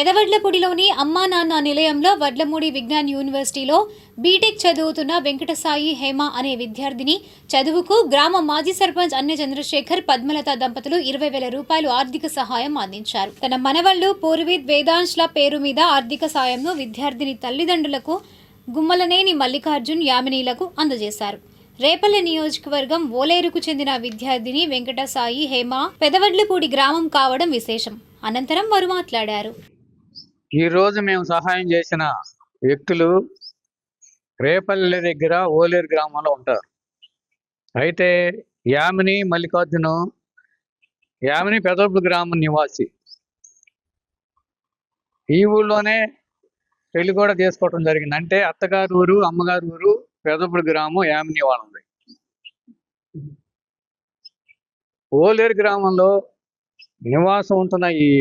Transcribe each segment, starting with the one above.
పెదవడ్లపూడిలోని అమ్మా నాన్న నిలయంలో వడ్లమూడి విజ్ఞాన్ యూనివర్సిటీలో బీటెక్ చదువుతున్న వెంకటసాయి హేమ అనే విద్యార్థిని చదువుకు గ్రామ మాజీ సర్పంచ్ అన్నె చంద్రశేఖర్ పద్మలత దంపతులు 20,000 రూపాయలు ఆర్థిక సహాయం అందించారు. తన మనవళ్లు పూర్వీత్ వేదాంశ్ల పేరు మీద ఆర్థిక సాయంను విద్యార్థిని తల్లిదండ్రులకు గుమ్మలనేని మల్లికార్జున్ యామినీలకు అందజేశారు. రేపల్లె నియోజకవర్గం ఓలేరుకు చెందిన విద్యార్థిని వెంకటసాయి హేమ పెదవడ్లపూడి గ్రామం కావడం విశేషం. అనంతరం వారు మాట్లాడారు. ఈ రోజు మేము సహాయం చేసిన వ్యక్తులు రేపల్లె దగ్గర ఓలేరు గ్రామంలో ఉంటారు. అయితే యామిని మల్లికార్జును యామిని పెదవడ్లపూడి గ్రామం నివాసి. ఈ ఊళ్ళోనే పెళ్లి కూడా చేసుకోవటం జరిగింది. అంటే అత్తగారు ఊరు అమ్మగారు ఊరు పెదవడ్లపూడి గ్రామం యామిని వాళ్ళది. ఓలేరు గ్రామంలో నివాసం ఉంటున్న ఈ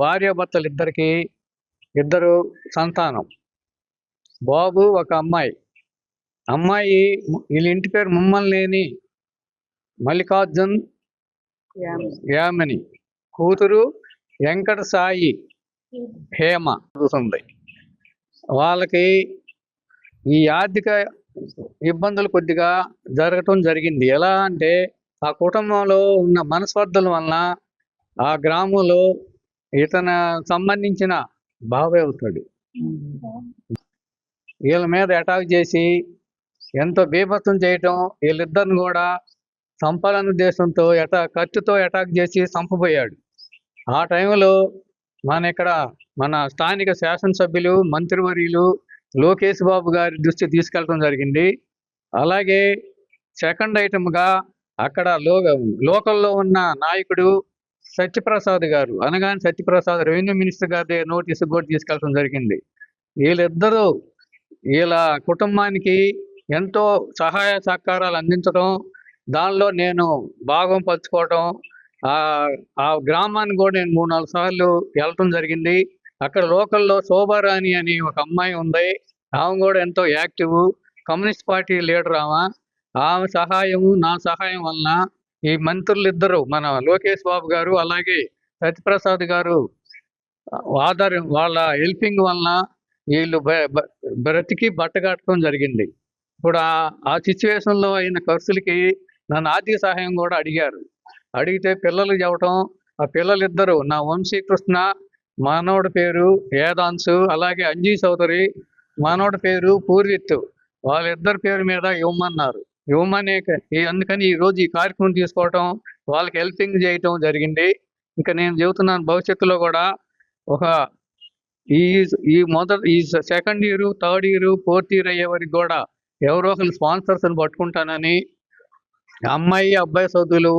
భార్యాభర్తలు ఇద్దరికి ఇద్దరు సంతానం, బాబు ఒక అమ్మాయి. అమ్మాయి వీళ్ళ ఇంటి పేరు ముమ్మలనేని మల్లికార్జున్ యామిని, కూతురు వెంకట సాయి హేమ చూస్తుంది. వాళ్ళకి ఈ ఆర్థిక ఇబ్బందులు కొద్దిగా జరగటం జరిగింది. ఎలా అంటే ఆ కుటుంబంలో ఉన్న మనస్పర్ధల వలన ఆ గ్రామంలో ఇతను సంబంధించిన బాబాయ్ అవుతాడు, వీళ్ళ మీద అటాక్ చేసి ఎంతో బీభత్సం చేయటం, వీళ్ళిద్దరిని కూడా చంపాలనే ఉద్దేశంతో కత్తితో అటాక్ చేసి చంపబోయాడు. ఆ టైంలో మన స్థానిక శాసనసభ్యులు మంత్రివర్యులు లోకేష్ బాబు గారి దృష్టి తీసుకెళ్ళడం జరిగింది. అలాగే సెకండ్ ఐటమ్గా అక్కడ లోకల్లో ఉన్న నాయకుడు సత్యప్రసాద్ గారు, అనగానే సత్యప్రసాద్ రెవెన్యూ మినిస్టర్ గారి నోటీసు కూడా తీసుకెళ్ళడం జరిగింది. వీళ్ళిద్దరూ వీళ్ళ కుటుంబానికి ఎంతో సహాయ సహకారాలు అందించడం, దానిలో నేను భాగం పంచుకోవటం, ఆ గ్రామానికి కూడా నేను 3-4 సార్లు వెళ్ళటం జరిగింది. అక్కడ లోకల్లో శోభారాణి అని ఒక అమ్మాయి ఉంది. ఆమె కూడా ఎంతో యాక్టివ్, కమ్యూనిస్ట్ పార్టీ లీడర్. ఆమె సహాయము నా సహాయం వలన ఈ మంత్రులు ఇద్దరు, మన లోకేష్ బాబు గారు అలాగే సత్యప్రసాద్ గారు వాళ్ళ హెల్పింగ్ వలన వీళ్ళు బ్రతికి బట్టగట్టడం జరిగింది. ఇప్పుడు ఆ సిచ్యువేషన్లో అయిన ఖర్చులకి నన్ను ఆర్థిక సహాయం కూడా అడిగారు. అడిగితే పిల్లలు చెప్పటం, ఆ పిల్లలిద్దరూ నా వంశీకృష్ణ మనోడి పేరు వేదాంశు, అలాగే అంజీ చౌదరి మనోడి పేరు పూర్విత్, వాళ్ళిద్దరి పేరు మీద ఇవ్వమన్నారు. అందుకని ఈరోజు ఈ కార్యక్రమం తీసుకోవటం, వాళ్ళకి హెల్పింగ్ చేయటం జరిగింది. ఇంకా నేను చెబుతున్నాను, భవిష్యత్తులో కూడా ఈ second year, third year, fourth year అయ్యే వరకు కూడా ఎవరో ఒకరు స్పాన్సర్స్ని పట్టుకుంటానని, అమ్మాయి అబ్బాయి చదువులు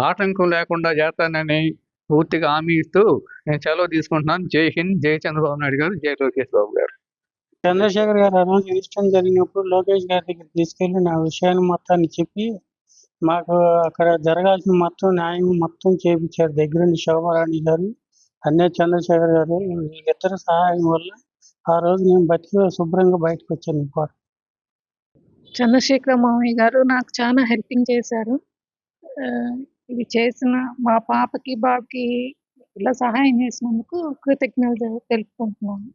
ఆటంకం లేకుండా చేస్తానని పూర్తిగా హామీ ఇస్తూ నేను సెలవు తీసుకుంటున్నాను. జై హింద్, జై చంద్రబాబు నాయుడు గారు, జై లోకేష్ బాబు గారు. చంద్రశేఖర్ గారు ఆ రోజు ఇన్సిడెంట్ జరిగినప్పుడు లోకేష్ గారి దగ్గర తీసుకెళ్లి నా విషయాన్ని మొత్తాన్ని చెప్పి మాకు అక్కడ జరగాల్సిన మొత్తం న్యాయం మొత్తం చేయించారు. దగ్గరుండి శోభారాణి గారు, అన్నయ్య చంద్రశేఖర్ గారు, వీళ్ళిద్దరు సహాయం వల్ల ఆ రోజు నేను బతికి శుభ్రంగా బయటకు వచ్చాను. చంద్రశేఖర మామయ్య గారు నాకు చాలా హెల్పింగ్ చేశారు. ఇది చేసిన మా పాపకి బాబుకి ఇలా సహాయం చేసినందుకు కృతజ్ఞతలు తెలుపుకుంటున్నాను.